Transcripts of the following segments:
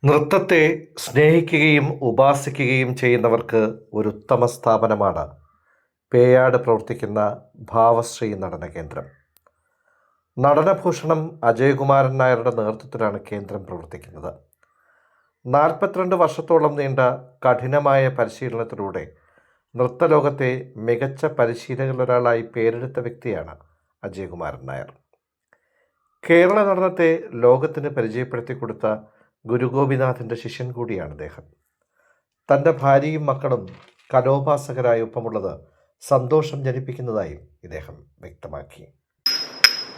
നൃത്തത്തെ സ്നേഹിക്കുകയും ഉപാസിക്കുകയും ചെയ്യുന്നവർക്ക് ഒരു ഉത്തമ സ്ഥാപനമാണ് പേയാട് പ്രവർത്തിക്കുന്ന ഭാവശ്രീ നടന കേന്ദ്രം. നടനഭൂഷണം അജയകുമാരൻ നായരുടെ നേതൃത്വത്തിലാണ് കേന്ദ്രം പ്രവർത്തിക്കുന്നത്. 42 വർഷത്തോളം നീണ്ട കഠിനമായ പരിശീലനത്തിലൂടെ നൃത്തലോകത്തെ മികച്ച പരിശീലകരിലൊരാളായി പേരെടുത്ത വ്യക്തിയാണ് അജയകുമാരൻ നായർ. കേരള നടനത്തെ ലോകത്തിന് പരിചയപ്പെടുത്തി കൊടുത്ത ഗുരു ഗോപിനാഥിൻ്റെ ശിഷ്യൻ കൂടിയാണ് അദ്ദേഹം. തൻ്റെ ഭാര്യയും മക്കളും കലോപാസകരായി ഒപ്പമുള്ളത് സന്തോഷം ജനിപ്പിക്കുന്നതായും ഇദ്ദേഹം വ്യക്തമാക്കി.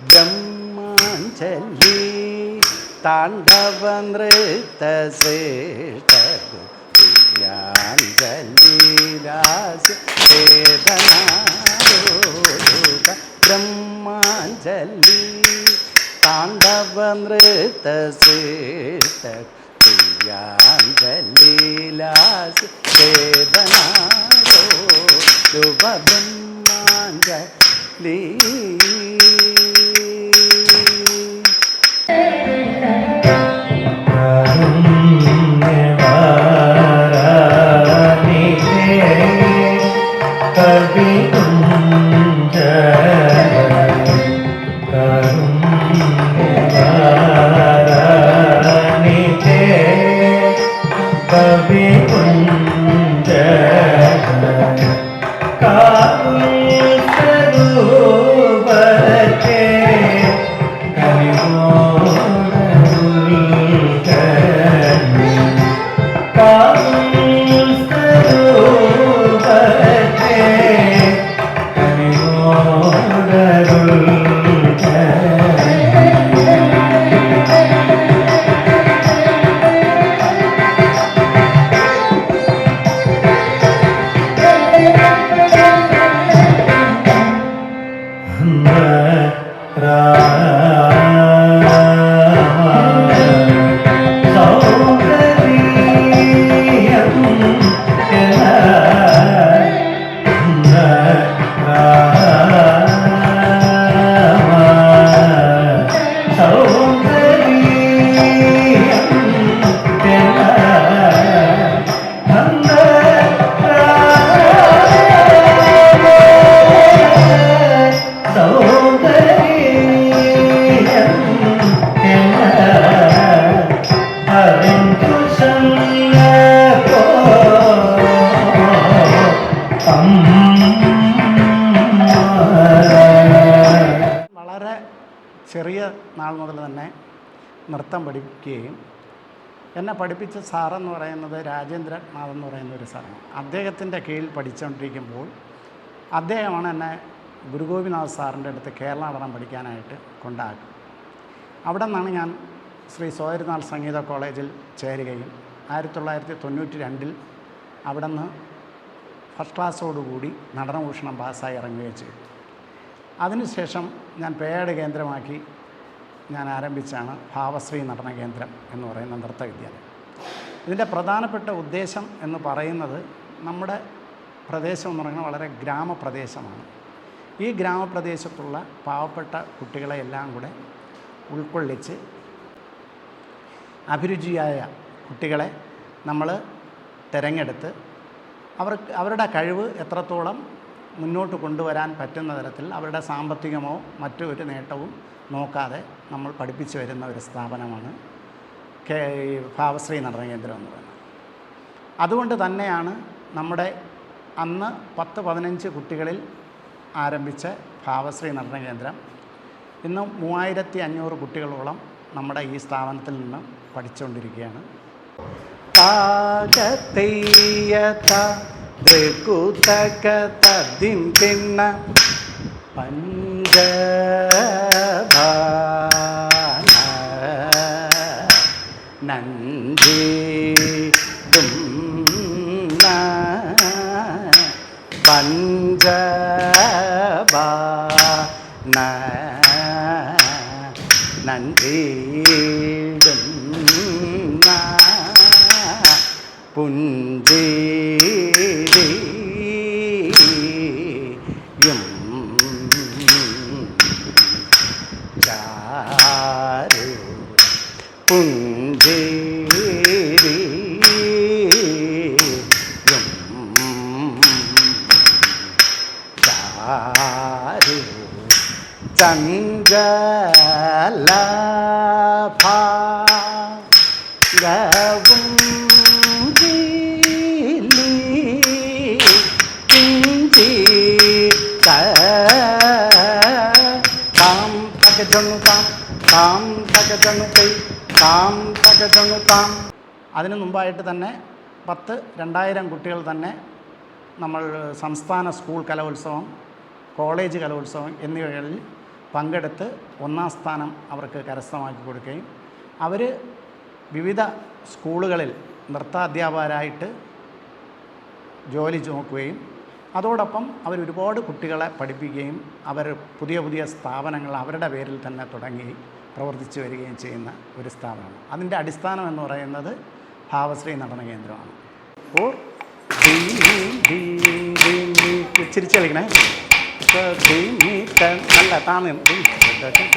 ബ്രഹ്മാഞ്ജലി താണ്ഡവ നൃത്ത ശ്രേഷ്ഠ ബ്രഹ്മാഞ്ജലി താണ്ഡവ നൃത്ത ശ്രേഷ്ഠ ബ്രഹ്മാഞ്ജലി. വളരെ ചെറിയ നാൾ മുതൽ തന്നെ നൃത്തം പഠിക്കുകയും എന്നെ പഠിപ്പിച്ച സാറെന്ന് പറയുന്നത് രാജേന്ദ്രനാഥ് എന്ന് പറയുന്ന ഒരു സാറാണ്. അദ്ദേഹത്തിൻ്റെ കീഴിൽ പഠിച്ചുകൊണ്ടിരിക്കുമ്പോൾ അദ്ദേഹമാണ് എന്നെ ഗുരുഗോപിനാഥ് സാറിൻ്റെ അടുത്ത് കേരള നടനം പഠിക്കാനായിട്ട് കൊണ്ടാക്കും. അവിടെ നിന്നാണ് ഞാൻ ശ്രീ സോയർനാൾ സംഗീത കോളേജിൽ ചേരുകയും 1992 അവിടെ നിന്ന് ഫസ്റ്റ് ക്ലാസ്സോടുകൂടി നടനഭൂഷണം പാസ്സായി ഇറങ്ങുകയും ചെയ്തു. അതിനുശേഷം ഞാൻ പേയാട് കേന്ദ്രമാക്കി ഞാൻ ആരംഭിച്ചാണ് ഭാവശ്രീ നടന കേന്ദ്രം എന്ന് പറയുന്ന നൃത്ത വിദ്യാലയം. ഇതിൻ്റെ പ്രധാനപ്പെട്ട ഉദ്ദേശം എന്ന് പറയുന്നത് നമ്മുടെ പ്രദേശം എന്ന് പറയുന്നത് വളരെ ഗ്രാമപ്രദേശമാണ്. ഈ ഗ്രാമപ്രദേശത്തുള്ള പാവപ്പെട്ട കുട്ടികളെ എല്ലാം കൂടെ ഉൾക്കൊള്ളിച്ച് അഭിരുചിയായ കുട്ടികളെ നമ്മൾ തിരഞ്ഞെടുത്ത് അവരുടെ കഴിവ് എത്രത്തോളം മുന്നോട്ട് കൊണ്ടുവരാൻ പറ്റുന്ന തരത്തിൽ അവരുടെ സാമ്പത്തികമോ മറ്റൊരു നേട്ടവും നോക്കാതെ നമ്മൾ പഠിപ്പിച്ചു വരുന്ന ഒരു സ്ഥാപനമാണ് ഭാവശ്രീ നടന കേന്ദ്രം എന്ന് പറയുന്നത്. അതുകൊണ്ട് തന്നെയാണ് നമ്മുടെ അന്ന് 10-15 കുട്ടികളിൽ ആരംഭിച്ച ഭാവശ്രീ നടന കേന്ദ്രം ഇന്ന് 3500 കുട്ടികളോളം നമ്മുടെ ഈ സ്ഥാപനത്തിൽ നിന്ന് പഠിച്ചുകൊണ്ടിരിക്കുകയാണ്. നഞ്ചിടും പഞ്ചബാന നഞ്ചിടും പുഞ്ചിരിയും ചാരു പുഞ്ചിരി ഗവും കീലി കിഞ്ചി താം തകജണു താം താം തകജണു തൈ താം തകജണു താം. അതിനു മുമ്പായിട്ട് തന്നെ 2000 കുട്ടികൾ തന്നെ നമ്മൾ സംസ്ഥാന സ്കൂൾ കലോത്സവം, കോളേജ് കലോത്സവം എന്നിവകളിൽ പങ്കെടുത്ത് 1ാം സ്ഥാനം അവർക്ക് കരസ്ഥമാക്കി കൊടുക്കുകയും അവർ വിവിധ സ്കൂളുകളിൽ നൃത്താധ്യാപകരായിട്ട് ജോലി നോക്കുകയും അതോടൊപ്പം അവരൊരുപാട് കുട്ടികളെ പഠിപ്പിക്കുകയും അവർ പുതിയ പുതിയ സ്ഥാപനങ്ങൾ അവരുടെ പേരിൽ തന്നെ തുടങ്ങി പ്രവർത്തിച്ചു വരികയും ചെയ്യുന്ന ഒരു സ്ഥാപനമാണ്. അതിൻ്റെ അടിസ്ഥാനം എന്ന് പറയുന്നത് ഭാവശ്രീ നടന കേന്ദ്രമാണ്. അപ്പോൾ ചിരിച്ചു കളിക്കണേ, നല്ല താന്ന് തജം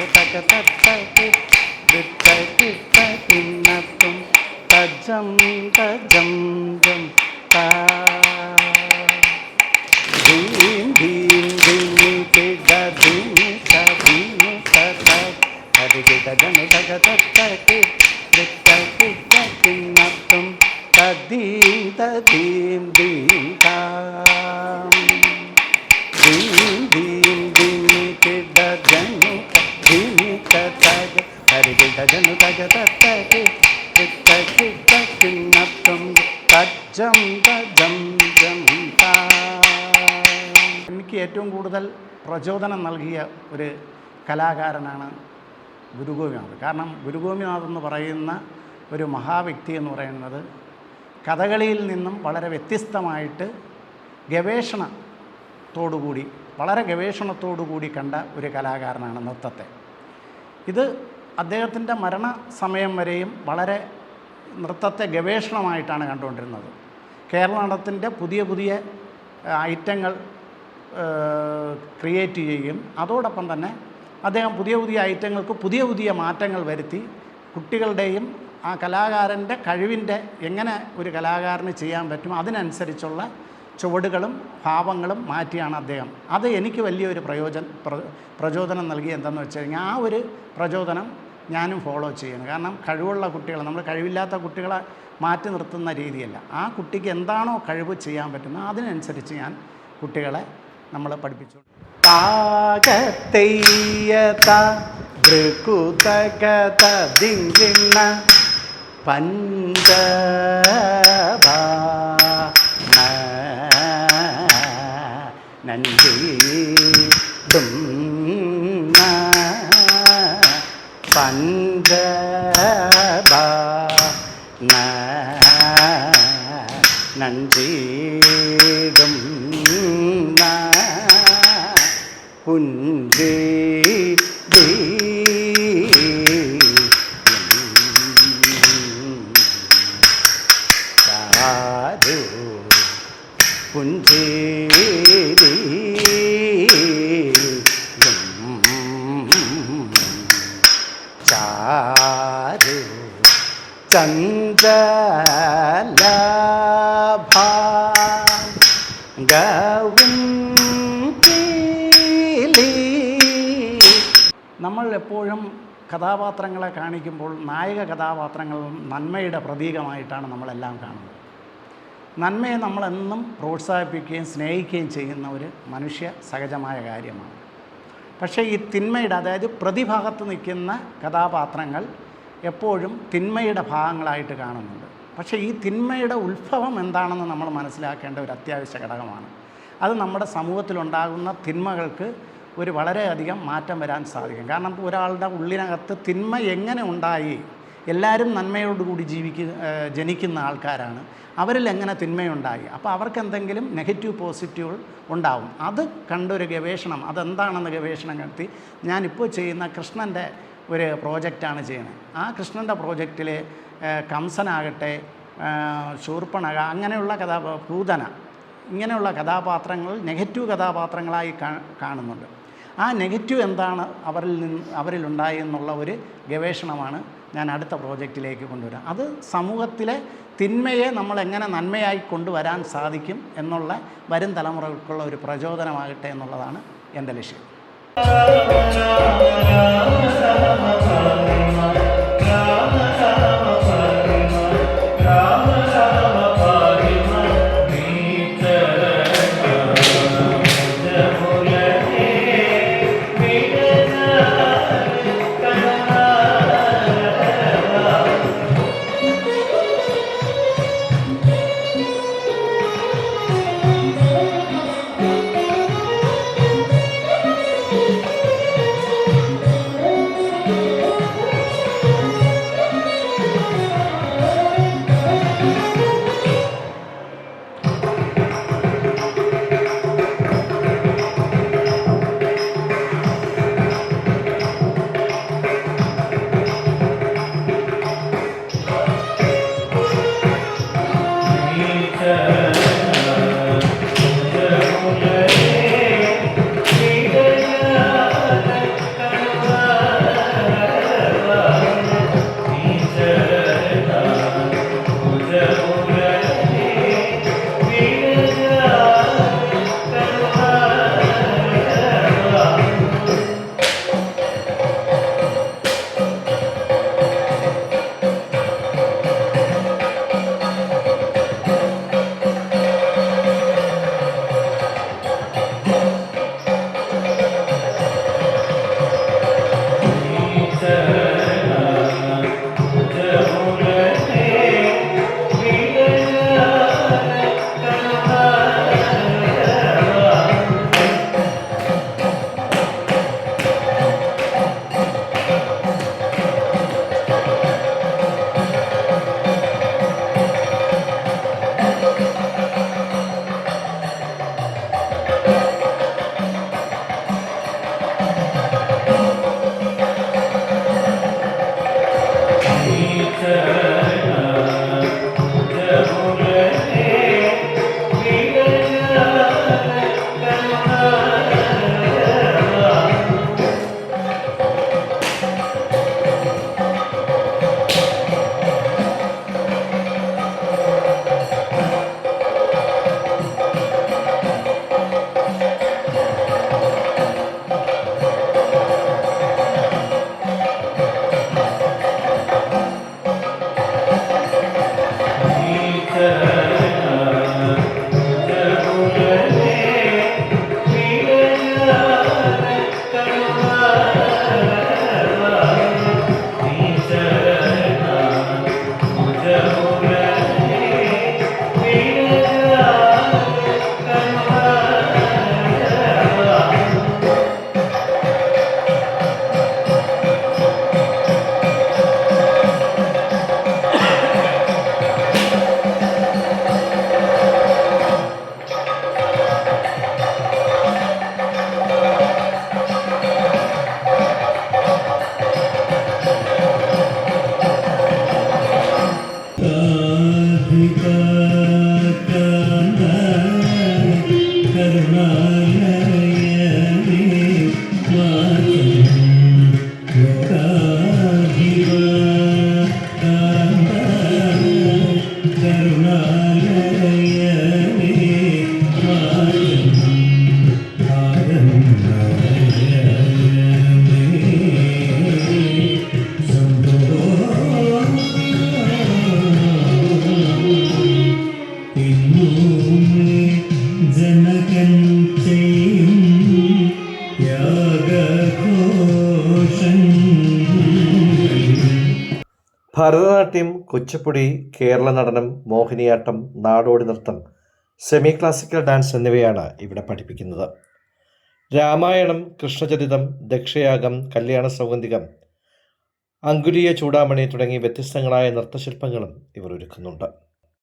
തജം ജം താ ധീം ധീം ധീം തിട ധീം ത ധീം ത ത ഹരിഗിട ജന തക തക്കി തക്കി തക്കിന്നത്തും തദീം തദീം ധീം താം ധീം ധീം ധീം തിട ജനു ധീം ത തക ഹരിഗിട ജന തക തക്കി തക്കി തക്കിന്നത്തും തജം തജം ജം താ. എനിക്ക് ഏറ്റവും കൂടുതൽ പ്രചോദനം നൽകിയ ഒരു കലാകാരനാണ് ഗുരു ഗോപിനാഥ്. കാരണം ഗുരു ഗോപിനാഥ് എന്ന് പറയുന്ന ഒരു മഹാവ്യക്തി എന്ന് പറയുന്നത് കഥകളിയിൽ നിന്നും വളരെ വ്യത്യസ്തമായിട്ട് ഗവേഷണത്തോടുകൂടി വളരെ ഗവേഷണത്തോടുകൂടി കണ്ട ഒരു കലാകാരനാണ് നൃത്തത്തെ. ഇത് അദ്ദേഹത്തിൻ്റെ മരണസമയം വരെയും വളരെ നൃത്തത്തെ ഗവേഷണമായിട്ടാണ് കണ്ടുകൊണ്ടിരുന്നത്. കേരള നടനത്തിൻ്റെ പുതിയ പുതിയ ഐറ്റങ്ങൾ ക്രിയേറ്റ് ചെയ്യുകയും അതോടൊപ്പം തന്നെ അദ്ദേഹം പുതിയ പുതിയ ഐറ്റങ്ങൾക്ക് പുതിയ പുതിയ മാറ്റങ്ങൾ വരുത്തി കുട്ടികളുടെയും ആ കലാകാരൻ്റെ കഴിവിൻ്റെ എങ്ങനെ ഒരു കലാകാരന് ചെയ്യാൻ പറ്റും അതിനനുസരിച്ചുള്ള ചുവടുകളും ഭാവങ്ങളും മാറ്റിയാണ് അദ്ദേഹം. അത് എനിക്ക് വലിയൊരു പ്രചോദനം നൽകി. എന്താണെന്ന് വെച്ച് കഴിഞ്ഞാൽ ആ ഒരു പ്രചോദനം ഞാനും ഫോളോ ചെയ്യണം. കാരണം കഴിവുള്ള കുട്ടികളെ, നമ്മൾ കഴിവില്ലാത്ത കുട്ടികളെ മാറ്റി നിർത്തുന്ന രീതിയല്ല, ആ കുട്ടിക്ക് എന്താണോ കഴിവ് ചെയ്യാൻ പറ്റുന്നത് അതിനനുസരിച്ച് ഞാൻ കുട്ടികളെ നമ്മൾ പഠിപ്പിച്ചു. താകത്തയ്യത ഭൃകുതഗത ദിങ്കിണ പഞ്ചഭാന നന്ദീടും പഞ്ചഭാന നന്ദീടും പുഞ്ചേ ചാരു പുഞ്ചേരി ചാരു ചഞ്ചലാഭ ഗവും. നമ്മൾ എപ്പോഴും കഥാപാത്രങ്ങളെ കാണിക്കുമ്പോൾ നായക കഥാപാത്രങ്ങളും നന്മയുടെ പ്രതീകമായിട്ടാണ് നമ്മളെല്ലാം കാണുന്നത്. നന്മയെ നമ്മളെന്നും പ്രോത്സാഹിപ്പിക്കുകയും സ്നേഹിക്കുകയും ചെയ്യുന്ന ഒരു മനുഷ്യ സഹജമായ കാര്യമാണ്. പക്ഷേ ഈ തിന്മയുടെ, അതായത് പ്രതിഭാഗത്ത് നിൽക്കുന്ന കഥാപാത്രങ്ങൾ എപ്പോഴും തിന്മയുടെ ഭാഗങ്ങളായിട്ട് കാണുന്നുണ്ട്. പക്ഷേ ഈ തിന്മയുടെ ഉത്ഭവം എന്താണെന്ന് നമ്മൾ മനസ്സിലാക്കേണ്ട ഒരു അത്യാവശ്യ ഘടകമാണ്. അത് നമ്മുടെ സമൂഹത്തിലുണ്ടാകുന്ന തിന്മകൾക്ക് ഒരു വളരെയധികം മാറ്റം വരാൻ സാധിക്കും. കാരണം ഒരാളുടെ ഉള്ളിനകത്ത് തിന്മ എങ്ങനെ ഉണ്ടായി, എല്ലാവരും നന്മയോടുകൂടി ജനിക്കുന്ന ആൾക്കാരാണ്, അവരിൽ എങ്ങനെ തിന്മയുണ്ടായി, അപ്പോൾ അവർക്ക് എന്തെങ്കിലും നെഗറ്റീവ് പോസിറ്റീവ് ഉണ്ടാവും. അത് കണ്ടൊരു ഗവേഷണം, അതെന്താണെന്ന് ഗവേഷണം നടത്തി ഞാനിപ്പോൾ ചെയ്യുന്ന കൃഷ്ണൻ്റെ ഒരു പ്രോജക്റ്റാണ് ചെയ്യുന്നത്. ആ കൃഷ്ണൻ്റെ പ്രോജക്റ്റിൽ കംസനാകട്ടെ, ശൂർപ്പണഖ, അങ്ങനെയുള്ള പൂതന, ഇങ്ങനെയുള്ള കഥാപാത്രങ്ങൾ നെഗറ്റീവ് കഥാപാത്രങ്ങളായി കാണുന്നുണ്ട്. ആ നെഗറ്റീവ് എന്താണ് അവരിലുണ്ടായി എന്നുള്ള ഒരു ഗവേഷണമാണ് ഞാൻ അടുത്ത പ്രോജക്റ്റിലേക്ക് കൊണ്ടുവരിക. അത് സമൂഹത്തിലെ തിന്മയെ നമ്മൾ എങ്ങനെ നന്മയായി കൊണ്ടുവരാൻ സാധിക്കും എന്നുള്ള വരും തലമുറകൾക്കുള്ള ഒരു പ്രചോദനമാകട്ടെ എന്നുള്ളതാണ് എൻ്റെ ലക്ഷ്യം. ഭരതനാട്യം, കുച്ചിപ്പുടി, കേരള നടനം, മോഹിനിയാട്ടം, നാടോടി നൃത്തം, സെമി ക്ലാസിക്കൽ ഡാൻസ് എന്നിവയാണ് ഇവിടെ പഠിപ്പിക്കുന്നത്. രാമായണം, കൃഷ്ണചരിതം, ദക്ഷയാഗം, കല്യാണ സൗഗന്ധികം, അങ്കുലീയ ചൂടാമണി തുടങ്ങി വ്യത്യസ്തങ്ങളായ നൃത്തശില്പങ്ങളും ഇവർ ഒരുക്കുന്നുണ്ട്.